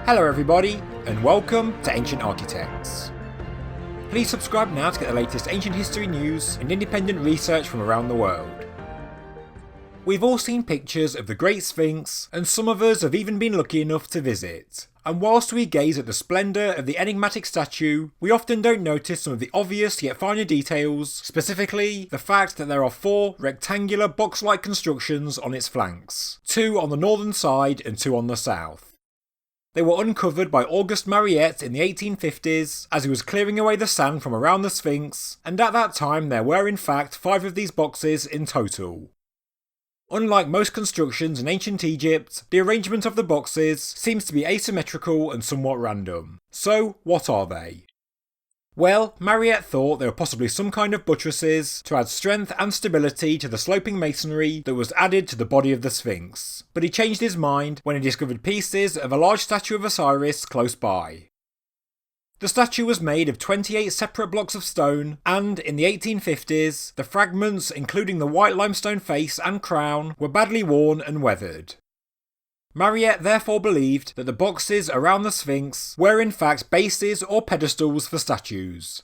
Hello everybody, and welcome to Ancient Architects. Please subscribe now to get the latest ancient history news and independent research from around the world. We've all seen pictures of the Great Sphinx, and some of us have even been lucky enough to visit. And whilst we gaze at the splendour of the enigmatic statue, we often don't notice some of the obvious yet finer details, specifically the fact that there are 4 rectangular box-like constructions on its flanks, 2 on the northern side and 2 on the south. They were uncovered by August Mariette in the 1850s as he was clearing away the sand from around the Sphinx, and at that time there were in fact 5 of these boxes in total. Unlike most constructions in ancient Egypt, the arrangement of the boxes seems to be asymmetrical and somewhat random. So, what are they? Well, Mariette thought they were possibly some kind of buttresses to add strength and stability to the sloping masonry that was added to the body of the Sphinx, but he changed his mind when he discovered pieces of a large statue of Osiris close by. The statue was made of 28 separate blocks of stone, and in the 1850s, the fragments, including the white limestone face and crown, were badly worn and weathered. Mariette therefore believed that the boxes around the Sphinx were in fact bases or pedestals for statues.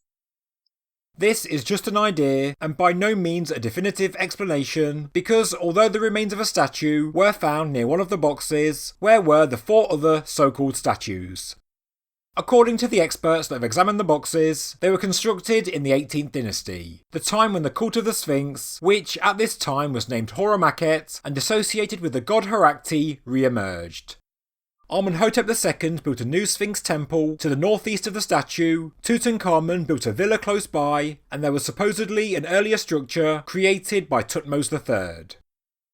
This is just an idea, and by no means a definitive explanation, because although the remains of a statue were found near one of the boxes, where were the 4 other so-called statues? According to the experts that have examined the boxes, they were constructed in the 18th dynasty, the time when the cult of the Sphinx, which at this time was named Horemheket and associated with the god Herakti, re-emerged. Amenhotep II built a new Sphinx temple to the northeast of the statue, Tutankhamun built a villa close by, and there was supposedly an earlier structure created by Thutmose III.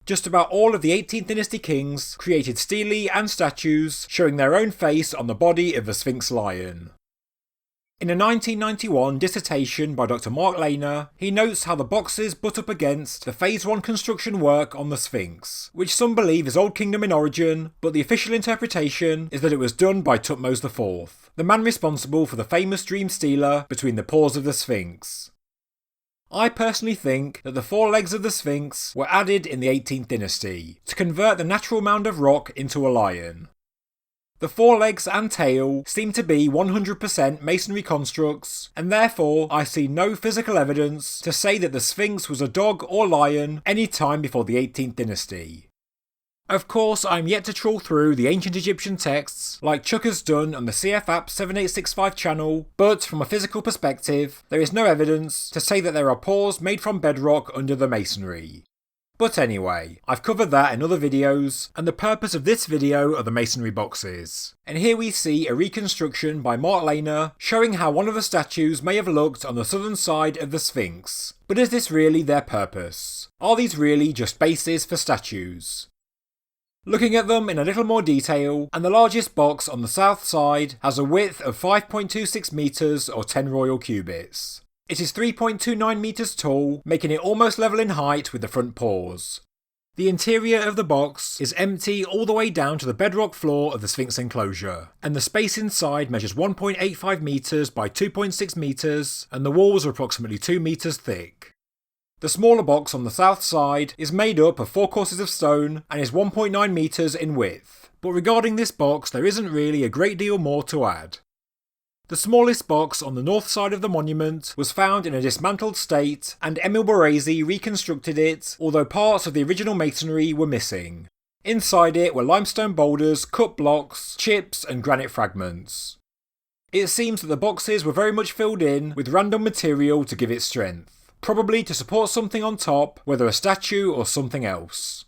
Just about all of the 18th dynasty kings created stelae and statues showing their own face on the body of the Sphinx lion. In a 1991 dissertation by Dr. Mark Lehner, he notes how the boxes butt up against the Phase 1 construction work on the Sphinx, which some believe is Old Kingdom in origin, but the official interpretation is that it was done by Thutmose IV, the man responsible for the famous dream stela between the paws of the Sphinx. I personally think that the 4 legs of the Sphinx were added in the 18th dynasty, to convert the natural mound of rock into a lion. The 4 legs and tail seem to be 100% masonry constructs, and therefore I see no physical evidence to say that the Sphinx was a dog or lion any time before the 18th dynasty. Of course, I'm yet to trawl through the ancient Egyptian texts, like Chuck has done on the CFAP 7865 channel, but from a physical perspective, there is no evidence to say that there are paws made from bedrock under the masonry. But anyway, I've covered that in other videos, and the purpose of this video are the masonry boxes. And here we see a reconstruction by Mark Lehner showing how one of the statues may have looked on the southern side of the Sphinx. But is this really their purpose? Are these really just bases for statues? Looking at them in a little more detail, and the largest box on the south side has a width of 5.26 metres or 10 royal cubits. It is 3.29 metres tall, making it almost level in height with the front paws. The interior of the box is empty all the way down to the bedrock floor of the Sphinx enclosure, and the space inside measures 1.85 metres by 2.6 metres, and the walls are approximately 2 metres thick. The smaller box on the south side is made up of 4 courses of stone and is 1.9 metres in width, but regarding this box there isn't really a great deal more to add. The smallest box on the north side of the monument was found in a dismantled state, and Emil Boresi reconstructed it, although parts of the original masonry were missing. Inside it were limestone boulders, cut blocks, chips and granite fragments. It seems that the boxes were very much filled in with random material to give it strength. Probably to support something on top, whether a statue or something else.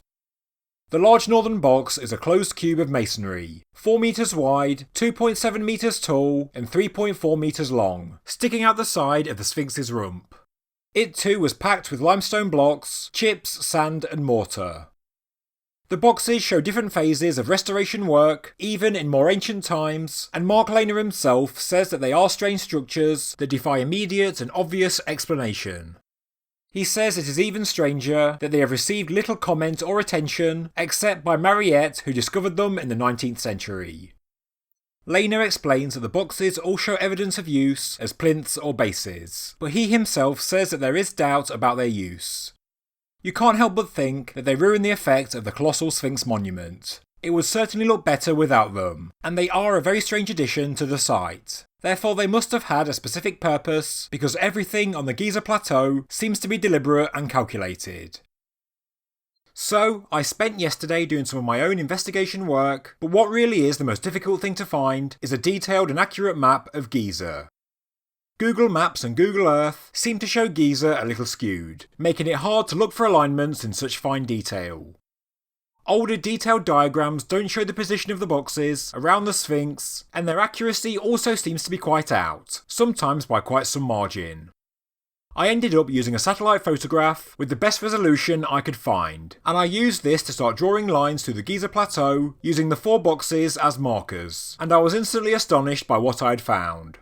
The large northern box is a closed cube of masonry, 4 metres wide, 2.7 metres tall and 3.4 metres long, sticking out the side of the Sphinx's rump. It too was packed with limestone blocks, chips, sand and mortar. The boxes show different phases of restoration work, even in more ancient times, and Mark Lehner himself says that they are strange structures that defy immediate and obvious explanation. He says it is even stranger that they have received little comment or attention, except by Mariette, who discovered them in the 19th century. Lehner explains that the boxes all show evidence of use as plinths or bases, but he himself says that there is doubt about their use. You can't help but think that they ruin the effect of the colossal Sphinx monument. It would certainly look better without them, and they are a very strange addition to the site. Therefore they must have had a specific purpose, because everything on the Giza Plateau seems to be deliberate and calculated. So, I spent yesterday doing some of my own investigation work, but what really is the most difficult thing to find is a detailed and accurate map of Giza. Google Maps and Google Earth seem to show Giza a little skewed, making it hard to look for alignments in such fine detail. Older detailed diagrams don't show the position of the boxes around the Sphinx, and their accuracy also seems to be quite out, sometimes by quite some margin. I ended up using a satellite photograph with the best resolution I could find, and I used this to start drawing lines through the Giza Plateau using the 4 boxes as markers, and I was instantly astonished by what I had found.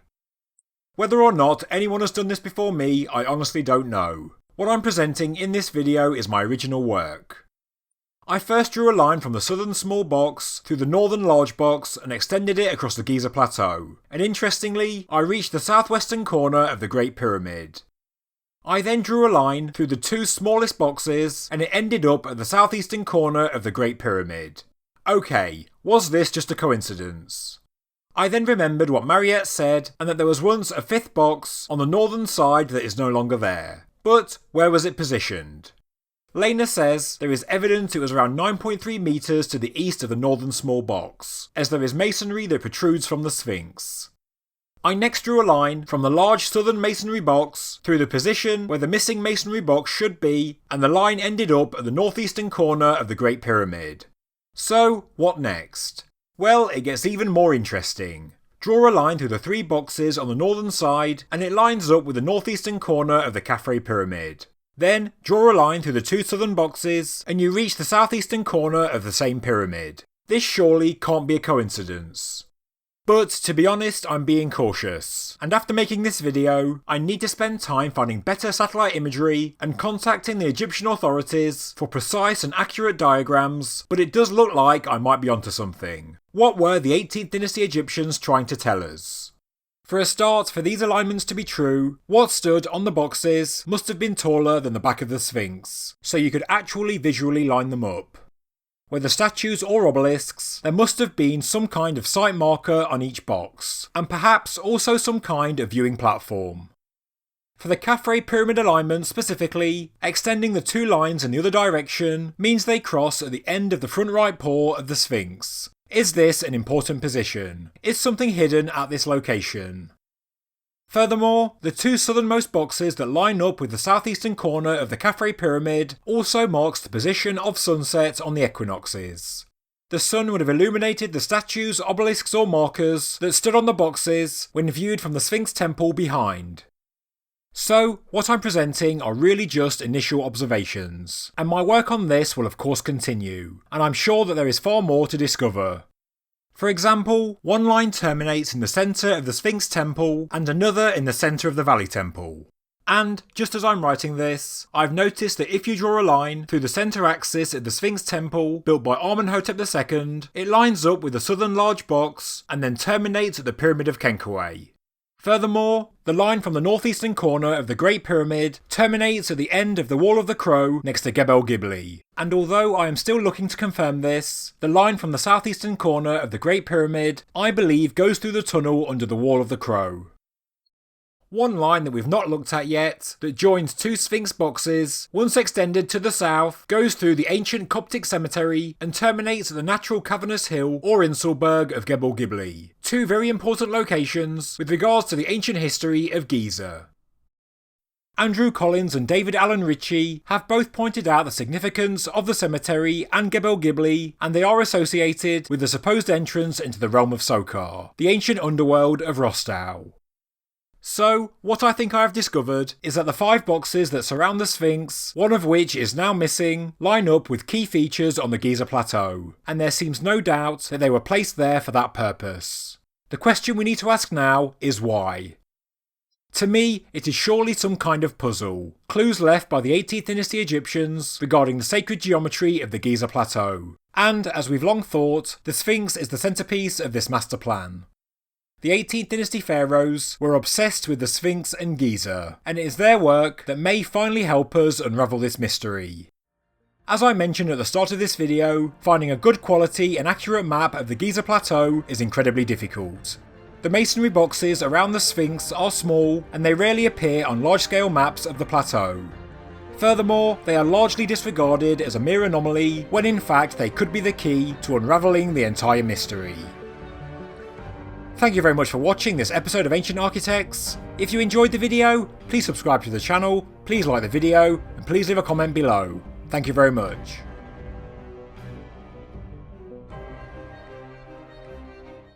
Whether or not anyone has done this before me, I honestly don't know. What I'm presenting in this video is my original work. I first drew a line from the southern small box through the northern large box and extended it across the Giza Plateau, and interestingly, I reached the southwestern corner of the Great Pyramid. I then drew a line through the 2 smallest boxes, and it ended up at the southeastern corner of the Great Pyramid. Okay, was this just a coincidence? I then remembered what Mariette said, and that there was once a 5th box on the northern side that is no longer there. But where was it positioned? Lena says there is evidence it was around 9.3 metres to the east of the northern small box, as there is masonry that protrudes from the Sphinx. I next drew a line from the large southern masonry box through the position where the missing masonry box should be, and the line ended up at the northeastern corner of the Great Pyramid. So, what next? Well, it gets even more interesting. Draw a line through the 3 boxes on the northern side, and it lines up with the northeastern corner of the Khafre Pyramid. Then, draw a line through the 2 southern boxes, and you reach the southeastern corner of the same pyramid. This surely can't be a coincidence. But, to be honest, I'm being cautious, and after making this video, I need to spend time finding better satellite imagery and contacting the Egyptian authorities for precise and accurate diagrams, but it does look like I might be onto something. What were the 18th dynasty Egyptians trying to tell us? For a start, for these alignments to be true, what stood on the boxes must have been taller than the back of the Sphinx, so you could actually visually line them up. Whether statues or obelisks, there must have been some kind of site marker on each box, and perhaps also some kind of viewing platform. For the Khafre pyramid alignment specifically, extending the 2 lines in the other direction means they cross at the end of the front right paw of the Sphinx. Is this an important position? Is something hidden at this location? Furthermore, the 2 southernmost boxes that line up with the southeastern corner of the Khafre pyramid also marks the position of sunset on the equinoxes. The sun would have illuminated the statues, obelisks or markers that stood on the boxes when viewed from the Sphinx temple behind. So, what I'm presenting are really just initial observations, and my work on this will of course continue, and I'm sure that there is far more to discover. For example, one line terminates in the centre of the Sphinx temple and another in the centre of the Valley temple. And, just as I'm writing this, I've noticed that if you draw a line through the centre axis of the Sphinx temple built by Amenhotep II, it lines up with the southern large box and then terminates at the Pyramid of Kenkaway. Furthermore, the line from the northeastern corner of the Great Pyramid terminates at the end of the Wall of the Crow next to Gebel Gibli, and although I am still looking to confirm this, the line from the southeastern corner of the Great Pyramid I believe goes through the tunnel under the Wall of the Crow. One line that we've not looked at yet, that joins 2 Sphinx boxes, once extended to the south, goes through the ancient Coptic cemetery and terminates at the natural cavernous hill or Inselberg of Gebel Gibli. 2 very important locations with regards to the ancient history of Giza. Andrew Collins and David Allen Ritchie have both pointed out the significance of the cemetery and Gebel Gibli, and they are associated with the supposed entrance into the realm of Sokar, the ancient underworld of Rostau. So, what I think I have discovered is that the 5 boxes that surround the Sphinx, one of which is now missing, line up with key features on the Giza Plateau, and there seems no doubt that they were placed there for that purpose. The question we need to ask now is why. To me, it is surely some kind of puzzle, clues left by the 18th dynasty Egyptians regarding the sacred geometry of the Giza Plateau, and, as we've long thought, the Sphinx is the centrepiece of this master plan. The 18th dynasty pharaohs were obsessed with the Sphinx and Giza, and it is their work that may finally help us unravel this mystery. As I mentioned at the start of this video, finding a good quality and accurate map of the Giza Plateau is incredibly difficult. The masonry boxes around the Sphinx are small and they rarely appear on large-scale maps of the plateau. Furthermore, they are largely disregarded as a mere anomaly when in fact they could be the key to unravelling the entire mystery. Thank you very much for watching this episode of Ancient Architects. If you enjoyed the video, please subscribe to the channel, please like the video, and please leave a comment below. Thank you very much.